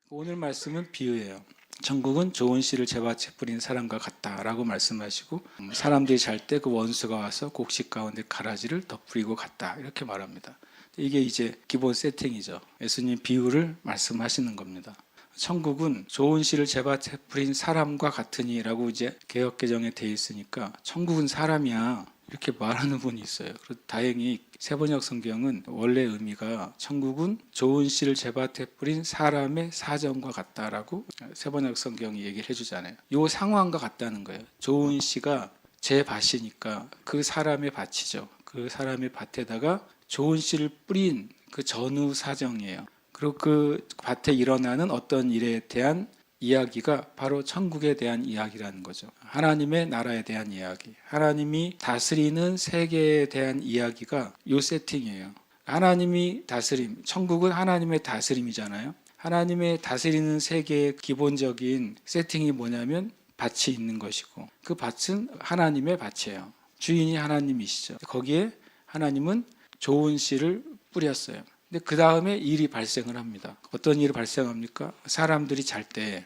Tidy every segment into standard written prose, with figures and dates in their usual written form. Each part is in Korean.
오늘 말씀은 비유예요. 천국은 좋은 씨를 제밭에 뿌린 사람과 같다라고 말씀하시고 사람들이 잘 때 그 원수가 와서 곡식 가운데 가라지를 덧뿌리고 갔다 이렇게 말합니다. 이게 이제 기본 세팅이죠. 예수님 비유를 말씀하시는 겁니다. 천국은 좋은 씨를 제밭에 뿌린 사람과 같으니라고 이제 개역개정에 돼 있으니까 천국은 사람이야 이렇게 말하는 분이 있어요. 그리고 다행히 세번역 성경은 원래 의미가 천국은 좋은 씨를 제밭에 뿌린 사람의 사정과 같다라고 세번역 성경이 얘기를 해주잖아요. 이 상황과 같다는 거예요. 좋은 씨가 제 밭이니까 그 사람의 밭이죠. 그 사람의 밭에다가 좋은 씨를 뿌린 그 전후 사정이에요. 그리고 그 밭에 일어나는 어떤 일에 대한 이야기가 바로 천국에 대한 이야기라는 거죠. 하나님의 나라에 대한 이야기, 하나님이 다스리는 세계에 대한 이야기가 이 세팅이에요. 하나님이 다스림, 천국은 하나님의 다스림이잖아요. 하나님의 다스리는 세계의 기본적인 세팅이 뭐냐면 밭이 있는 것이고 그 밭은 하나님의 밭이에요. 주인이 하나님이시죠. 거기에 하나님은 좋은 씨를 뿌렸어요. 근데 그 다음에 일이 발생을 합니다. 어떤 일이 발생합니까? 사람들이 잘 때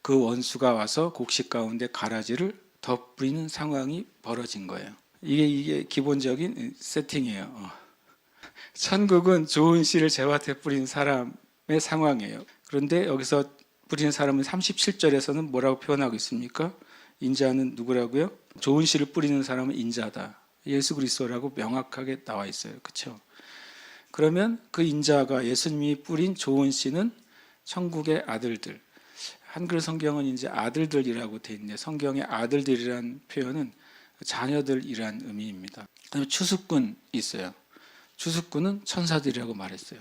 그 원수가 와서 곡식 가운데 가라지를 덧뿌리는 상황이 벌어진 거예요. 이게 기본적인 세팅이에요. 천국은 좋은 씨를 제밭에 뿌린 사람의 상황이에요. 그런데 여기서 뿌리는 사람은 37절에서는 뭐라고 표현하고 있습니까? 인자는 누구라고요? 좋은 씨를 뿌리는 사람은 인자다. 예수 그리스도라고 명확하게 나와 있어요. 그렇죠? 그러면 그 인자가 예수님이 뿌린 좋은 씨는 천국의 아들들. 한글 성경은 이제 아들들이라고 돼 있는데 성경의 아들들이라는 표현은 자녀들이란 의미입니다. 추수꾼 있어요. 추수꾼은 천사들이라고 말했어요.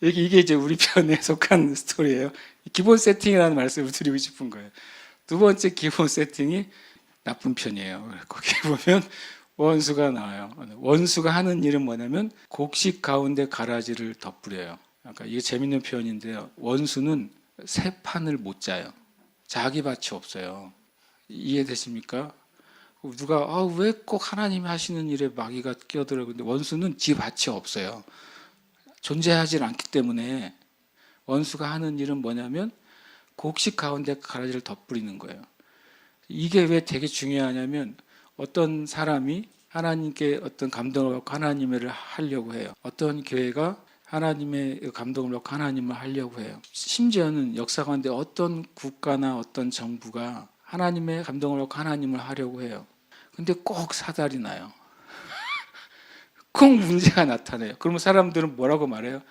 이게 이제 우리 편에 속한 스토리예요. 기본 세팅이라는 말씀을 드리고 싶은 거예요. 두 번째 기본 세팅이 나쁜 편이에요. 거기 보면 원수가 나와요. 원수가 하는 일은 뭐냐면 곡식 가운데 가라지를 덧뿌려요. 그러니까 이게 재밌는 표현인데요. 원수는 새 판을 못 짜요. 자기 밭이 없어요. 이해되십니까? 누가 왜 꼭 하나님이 하시는 일에 마귀가 끼어들어요? 근데 원수는 지 밭이 없어요. 존재하지 않기 때문에 원수가 하는 일은 뭐냐면 곡식 가운데 가라지를 덧뿌리는 거예요. 이게 왜 되게 중요하냐면 어떤 사람이 하나님께 어떤 감동을 받고 하나님의 일을 하려고 해요. 어떤 교회가 하나님의 감동을 받고 하나님을 하려고 해요. 심지어는 역사 가운데 어떤 국가나 어떤 정부가 하나님의 감동을 받고 하나님을 하려고 해요. 근데 꼭 사달이 나요. 꼭 문제가 나타나요. 그러면 사람들은 뭐라고 말해요?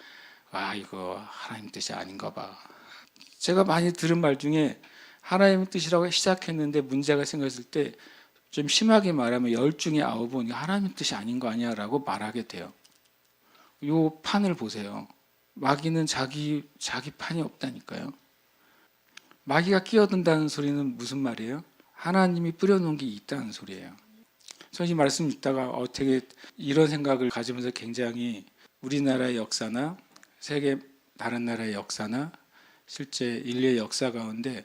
이거 하나님 뜻이 아닌가 봐. 제가 많이 들은 말 중에 하나님의 뜻이라고 시작했는데 문제가 생겼을 때 좀 심하게 말하면 10 중에 9은 하나님의 뜻이 아닌 거 아니야 라고 말하게 돼요. 요 판을 보세요. 마귀는 자기 판이 없다니까요. 마귀가 끼어든다는 소리는 무슨 말이에요? 하나님이 뿌려놓은 게 있다는 소리예요. 저는 이 말씀 읽다가 되게 이런 생각을 가지면서 굉장히 우리나라의 역사나 세계 다른 나라의 역사나 실제 인류의 역사 가운데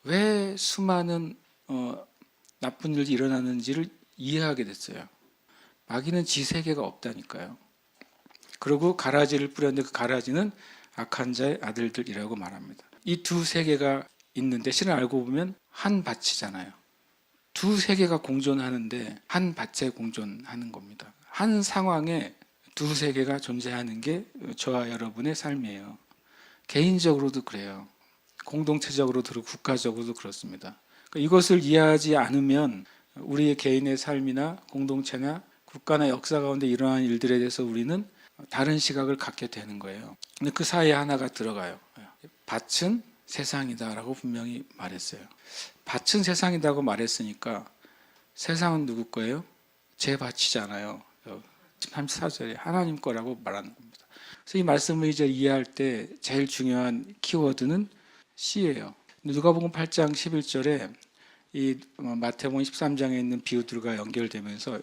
왜 수많은 나쁜 일이 일어나는지를 이해하게 됐어요. 마귀는 지 세계가 없다니까요. 그리고 가라지를 뿌렸는데 그 가라지는 악한 자의 아들들이라고 말합니다. 이 두 세계가 있는데 실은 알고 보면 한 밭이잖아요. 두 세계가 공존하는데 한 밭에 공존하는 겁니다. 한 상황에 두 세계가 존재하는 게 저와 여러분의 삶이에요. 개인적으로도 그래요. 공동체적으로도 그렇고 국가적으로도 그렇습니다. 이것을 이해하지 않으면 우리의 개인의 삶이나 공동체나 국가나 역사 가운데 일어나는 일들에 대해서 우리는 다른 시각을 갖게 되는 거예요. 근데 그 사이에 하나가 들어가요. 밭은 세상이다라고 분명히 말했어요. 밭은 세상이다고 말했으니까 세상은 누구 거예요? 제 밭이잖아요. 34절에 하나님 거라고 말하는 겁니다. 그래서 이 말씀을 이제 이해할 때 제일 중요한 키워드는 씨예요. 누가복음 8장 11절에 이 마태복음 13장에 있는 비유들과 연결되면서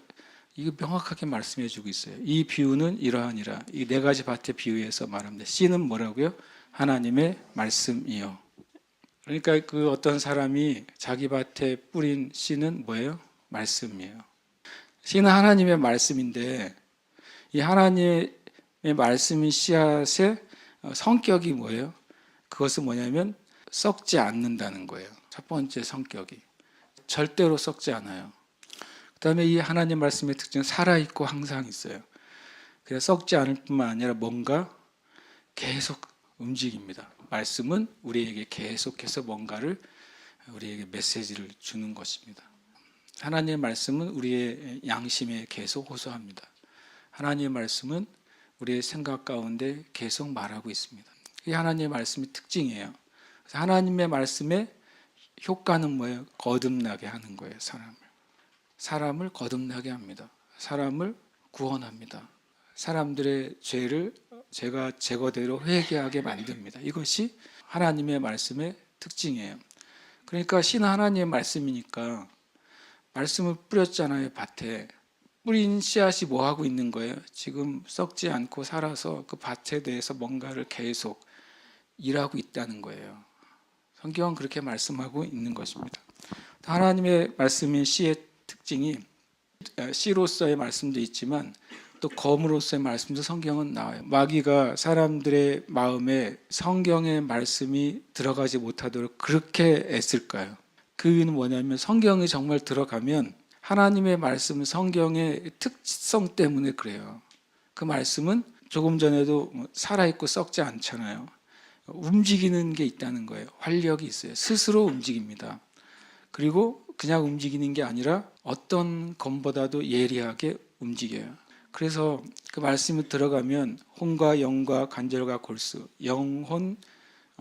이거 명확하게 말씀해 주고 있어요. 이 비유는 이러하니라. 이 네 가지 밭의 비유에서 말합니다. 씨는 뭐라고요? 하나님의 말씀이요. 그러니까 그 어떤 사람이 자기 밭에 뿌린 씨는 뭐예요? 말씀이에요. 씨는 하나님의 말씀인데 이 하나님의 말씀인 씨앗의 성격이 뭐예요? 그것은 뭐냐면 썩지 않는다는 거예요. 첫 번째 성격이. 절대로 썩지 않아요. 그 다음에 이 하나님 말씀의 특징은 살아있고 항상 있어요. 그래서 썩지 않을 뿐만 아니라 뭔가 계속 움직입니다. 말씀은 우리에게 계속해서 뭔가를 우리에게 메시지를 주는 것입니다. 하나님의 말씀은 우리의 양심에 계속 호소합니다. 하나님의 말씀은 우리의 생각 가운데 계속 말하고 있습니다. 이게 하나님의 말씀의 특징이에요. 그래서 하나님의 말씀의 효과는 뭐예요? 거듭나게 하는 거예요. 사람을 거듭나게 합니다. 사람을 구원합니다. 사람들의 죄를 제가 제거대로 회개하게 만듭니다. 이것이 하나님의 말씀의 특징이에요. 그러니까 신 하나님의 말씀이니까 말씀을 뿌렸잖아요. 밭에. 뿌린 씨앗이 뭐 하고 있는 거예요? 지금 썩지 않고 살아서 그 밭에 대해서 뭔가를 계속 일하고 있다는 거예요. 성경은 그렇게 말씀하고 있는 것입니다. 하나님의 말씀인 씨의 특징이 씨로서의 말씀도 있지만 또 검으로서의 말씀도 성경은 나와요. 마귀가 사람들의 마음에 성경의 말씀이 들어가지 못하도록 그렇게 애쓸까요? 그 이유는 뭐냐면 성경이 정말 들어가면 하나님의 말씀은 성경의 특성 때문에 그래요. 그 말씀은 조금 전에도 살아있고 썩지 않잖아요. 움직이는 게 있다는 거예요. 활력이 있어요. 스스로 움직입니다. 그리고 그냥 움직이는 게 아니라 어떤 검보다도 예리하게 움직여요. 그래서 그 말씀이 들어가면 혼과 영과 관절과 골수, 영혼,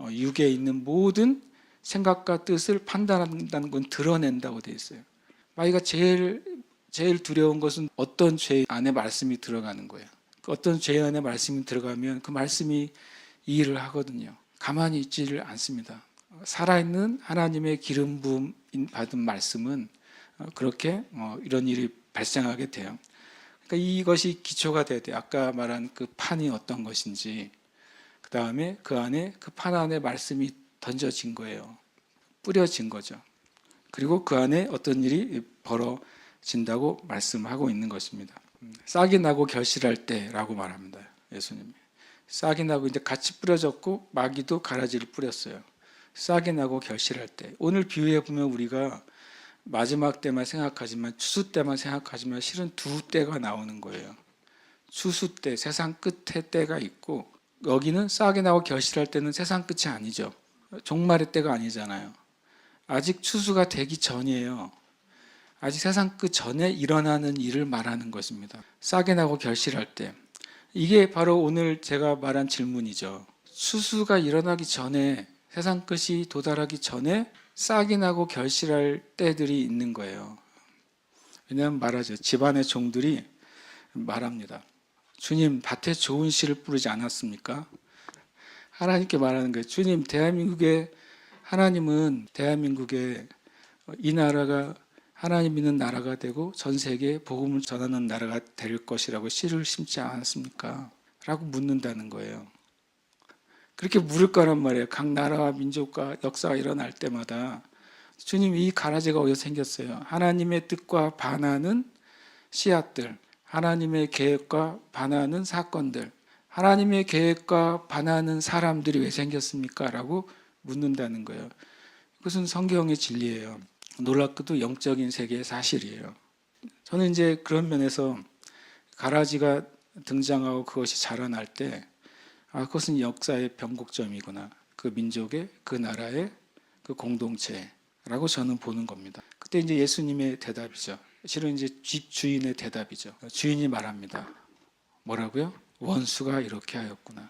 육에 있는 모든 생각과 뜻을 판단한다는 건 드러낸다고 되어 있어요. 마귀가 제일 두려운 것은 어떤 죄 안에 말씀이 들어가는 거예요. 어떤 죄 안에 말씀이 들어가면 그 말씀이 이 일을 하거든요. 가만히 있지를 않습니다. 살아있는 하나님의 기름 부음 받은 말씀은 그렇게 이런 일이 발생하게 돼요. 그러니까 이것이 기초가 돼야 돼요. 아까 말한 그 판이 어떤 것인지, 그 다음에 그 안에 그 판 안에 말씀이 던져진 거예요. 뿌려진 거죠. 그리고 그 안에 어떤 일이 벌어진다고 말씀하고 있는 것입니다. 싹이 나고 결실할 때라고 말합니다. 예수님이. 싹이 나고 이제 같이 뿌려졌고 마귀도 가라지를 뿌렸어요. 싹이 나고 결실할 때. 오늘 비유해 보면 우리가 마지막 때만 생각하지만 추수 때만 생각하지만 실은 두 때가 나오는 거예요. 추수 때, 세상 끝에 때가 있고 여기는 싹이 나고 결실할 때는 세상 끝이 아니죠. 종말의 때가 아니잖아요. 아직 추수가 되기 전이에요. 아직 세상 끝 전에 일어나는 일을 말하는 것입니다. 싹이 나고 결실할 때. 이게 바로 오늘 제가 말한 질문이죠. 추수가 일어나기 전에 세상 끝이 도달하기 전에 싹이 나고 결실할 때들이 있는 거예요. 왜냐하면 말하죠. 집안의 종들이 말합니다. 주님 밭에 좋은 씨를 뿌리지 않았습니까? 하나님께 말하는 거예요. 주님 하나님은 대한민국에 이 나라가 하나님 믿는 나라가 되고 전 세계에 복음을 전하는 나라가 될 것이라고 씨를 심지 않았습니까? 라고 묻는다는 거예요. 그렇게 물을 거란 말이에요. 각 나라와 민족과 역사가 일어날 때마다 주님 이 가라지가 어디서 생겼어요? 하나님의 뜻과 반하는 씨앗들, 하나님의 계획과 반하는 사건들, 하나님의 계획과 반하는 사람들이 왜 생겼습니까? 라고 묻는다는 거예요. 이것은 성경의 진리예요. 놀랍게도 영적인 세계의 사실이에요. 저는 이제 그런 면에서 가라지가 등장하고 그것이 자라날 때 그것은 역사의 변곡점이구나. 그 민족의, 그 나라의 그 공동체라고 저는 보는 겁니다. 그때 이제 예수님의 대답이죠. 실은 이제 집 주인의 대답이죠. 주인이 말합니다. 뭐라고요? 원수가 이렇게 하였구나.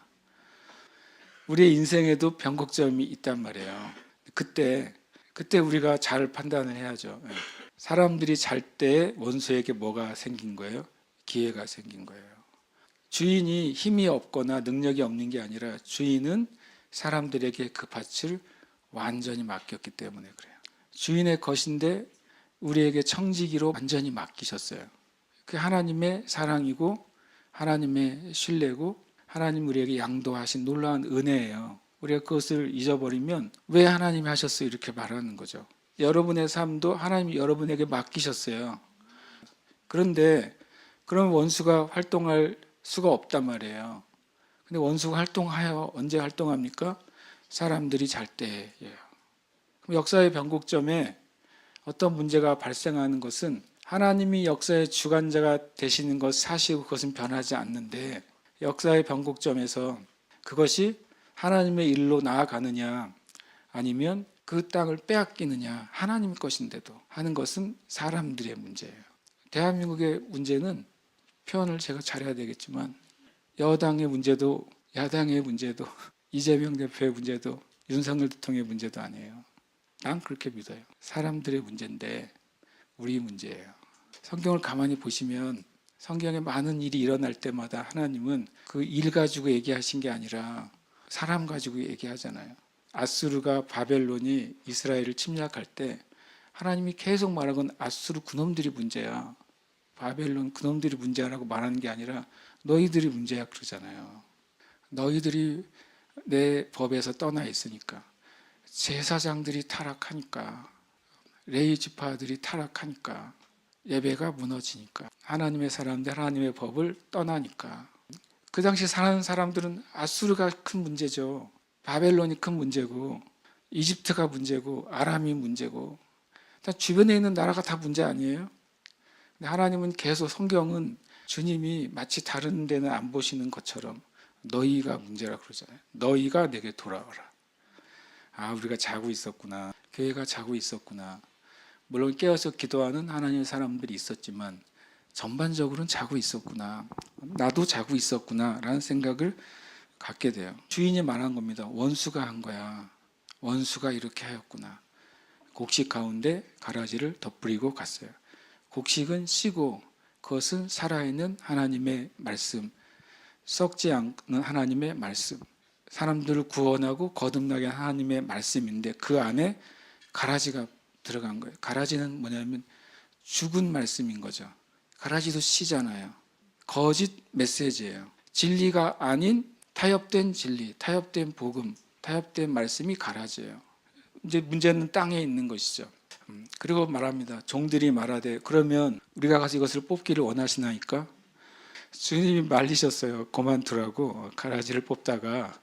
우리의 인생에도 변곡점이 있단 말이에요. 그때 우리가 잘 판단을 해야죠. 사람들이 잘 때 원수에게 뭐가 생긴 거예요? 기회가 생긴 거예요. 주인이 힘이 없거나 능력이 없는 게 아니라 주인은 사람들에게 그 밭을 완전히 맡겼기 때문에 그래요. 주인의 것인데 우리에게 청지기로 완전히 맡기셨어요. 그게 하나님의 사랑이고 하나님의 신뢰고 하나님 우리에게 양도하신 놀라운 은혜예요. 우리가 그것을 잊어버리면 왜 하나님이 하셨어요? 이렇게 말하는 거죠. 여러분의 삶도 하나님이 여러분에게 맡기셨어요. 그런데 그럼 원수가 활동할 수가 없단 말이에요. 근데 원수가 활동하여 언제 활동합니까? 사람들이 잘 때예요. 그럼 역사의 변곡점에 어떤 문제가 발생하는 것은 하나님이 역사의 주관자가 되시는 것 사실이고 그것은 변하지 않는데 역사의 변곡점에서 그것이 하나님의 일로 나아가느냐 아니면 그 땅을 빼앗기느냐 하나님 것인데도 하는 것은 사람들의 문제예요. 대한민국의 문제는 표현을 제가 잘해야 되겠지만 여당의 문제도 야당의 문제도 이재명 대표의 문제도 윤석열 대통령의 문제도 아니에요. 난 그렇게 믿어요. 사람들의 문제인데 우리 문제예요. 성경을 가만히 보시면 성경에 많은 일이 일어날 때마다 하나님은 그 일 가지고 얘기하신 게 아니라 사람 가지고 얘기하잖아요. 아수르가 바벨론이 이스라엘을 침략할 때 하나님이 계속 말하건 아수르 그놈들이 문제야. 바벨론 그놈들이 문제라고 말하는 게 아니라 너희들이 문제야 그러잖아요. 너희들이 내 법에서 떠나 있으니까 제사장들이 타락하니까 레위 지파들이 타락하니까 예배가 무너지니까 하나님의 사람들 하나님의 법을 떠나니까 그 당시 사는 사람들은 아수르가 큰 문제죠. 바벨론이 큰 문제고 이집트가 문제고 아람이 문제고 주변에 있는 나라가 다 문제 아니에요? 근데 하나님은 계속 성경은 주님이 마치 다른 데는 안 보시는 것처럼 너희가 문제라 그러잖아요. 너희가 내게 돌아와라. 아, 우리가 자고 있었구나. 교회가 자고 있었구나. 물론 깨어서 기도하는 하나님의 사람들이 있었지만 전반적으로는 자고 있었구나. 나도 자고 있었구나 라는 생각을 갖게 돼요. 주인이 말한 겁니다. 원수가 한 거야. 원수가 이렇게 하였구나. 곡식 가운데 가라지를 덧뿌리고 갔어요. 곡식은 씨고 그것은 살아있는 하나님의 말씀, 썩지 않는 하나님의 말씀, 사람들을 구원하고 거듭나게 하는 하나님의 말씀인데 그 안에 가라지가 들어간 거예요. 가라지는 뭐냐면 죽은 말씀인 거죠. 가라지도 씨잖아요. 거짓 메시지예요. 진리가 아닌 타협된 진리, 타협된 복음, 타협된 말씀이 가라지예요. 이제 문제는 땅에 있는 것이죠. 그리고 말합니다. 종들이 말하되 그러면 우리가 가서 이것을 뽑기를 원하시나이까? 주님이 말리셨어요. 그만두라고. 가라지를 뽑다가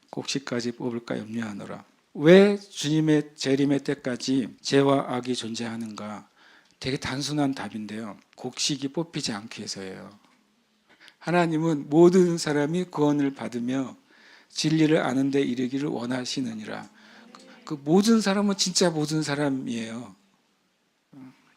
곡식까지 뽑을까 염려하노라. 왜 주님의 재림의 때까지 죄와 악이 존재하는가? 되게 단순한 답인데요. 곡식이 뽑히지 않기 위해서예요. 하나님은 모든 사람이 구원을 받으며 진리를 아는 데 이르기를 원하시느니라. 그 모든 사람은 진짜 모든 사람이에요.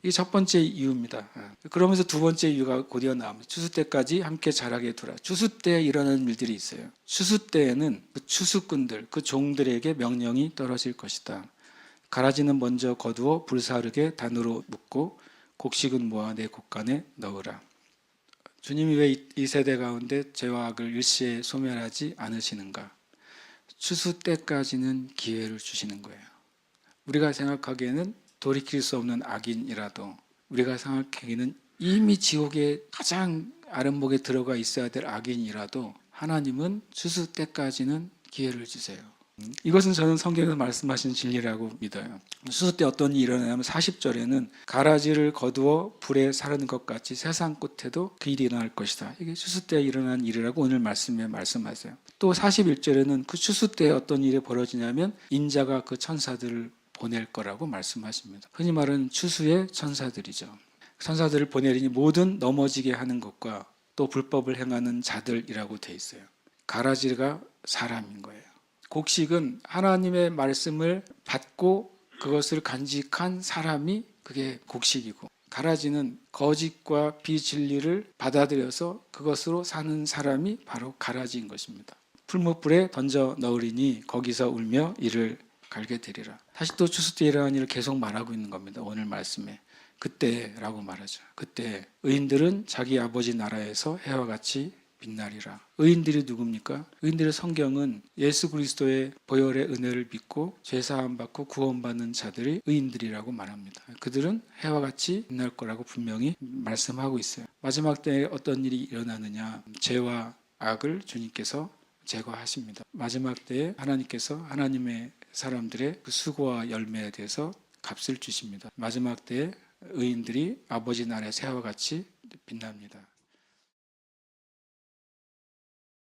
이게 첫 번째 이유입니다. 그러면서 두 번째 이유가 곧이어 나옵니다. 추수 때까지 함께 자라게 두라. 추수 때에 일어나는 일들이 있어요. 추수 때에는 그 추수꾼들, 그 종들에게 명령이 떨어질 것이다. 가라지는 먼저 거두어 불사르게 단으로 묶고 곡식은 모아 내 곡간에 넣으라. 주님이 왜 이 세대 가운데 죄와 악을 일시에 소멸하지 않으시는가? 추수 때까지는 기회를 주시는 거예요. 우리가 생각하기에는 돌이킬 수 없는 악인이라도 우리가 생각하기에는 이미 지옥의 가장 아랫목에 들어가 있어야 될 악인이라도 하나님은 추수 때까지는 기회를 주세요. 이것은 저는 성경에서 말씀하신 진리라고 믿어요. 추수 때 어떤 일이 일어나냐면 40절에는 가라지를 거두어 불에 사르는 것 같이 세상 끝에도 그 일이 일어날 것이다. 이게 추수 때 일어난 일이라고 오늘 말씀에 말씀하세요. 또 41절에는 그 추수 때 어떤 일이 벌어지냐면 인자가 그 천사들을 보낼 거라고 말씀하십니다. 흔히 말하는 추수의 천사들이죠. 천사들을 보내리니 모든 넘어지게 하는 것과 또 불법을 행하는 자들이라고 돼 있어요. 가라지가 사람인 거예요. 곡식은 하나님의 말씀을 받고 그것을 간직한 사람이 그게 곡식이고, 가라지는 거짓과 비진리를 받아들여서 그것으로 사는 사람이 바로 가라지인 것입니다. 풀무불에 던져 넣으리니 거기서 울며 이를 갈게 되리라. 다시 또 추수 때 일어난 일을 계속 말하고 있는 겁니다. 오늘 말씀에. 그때라고 말하죠. 그때 의인들은 자기 아버지 나라에서 해와 같이 빛나리라. 의인들이 누굽니까? 의인들의 성경은 예수 그리스도의 보혈의 은혜를 믿고 죄사함 받고 구원받는 자들이 의인들이라고 말합니다. 그들은 해와 같이 빛날 거라고 분명히 말씀하고 있어요. 마지막 때에 어떤 일이 일어나느냐? 죄와 악을 주님께서 제거하십니다. 마지막 때에 하나님께서 하나님의 사람들의 그 수고와 열매에 대해서 값을 주십니다. 마지막 때에 의인들이 아버지 나라의 새와 같이 빛납니다.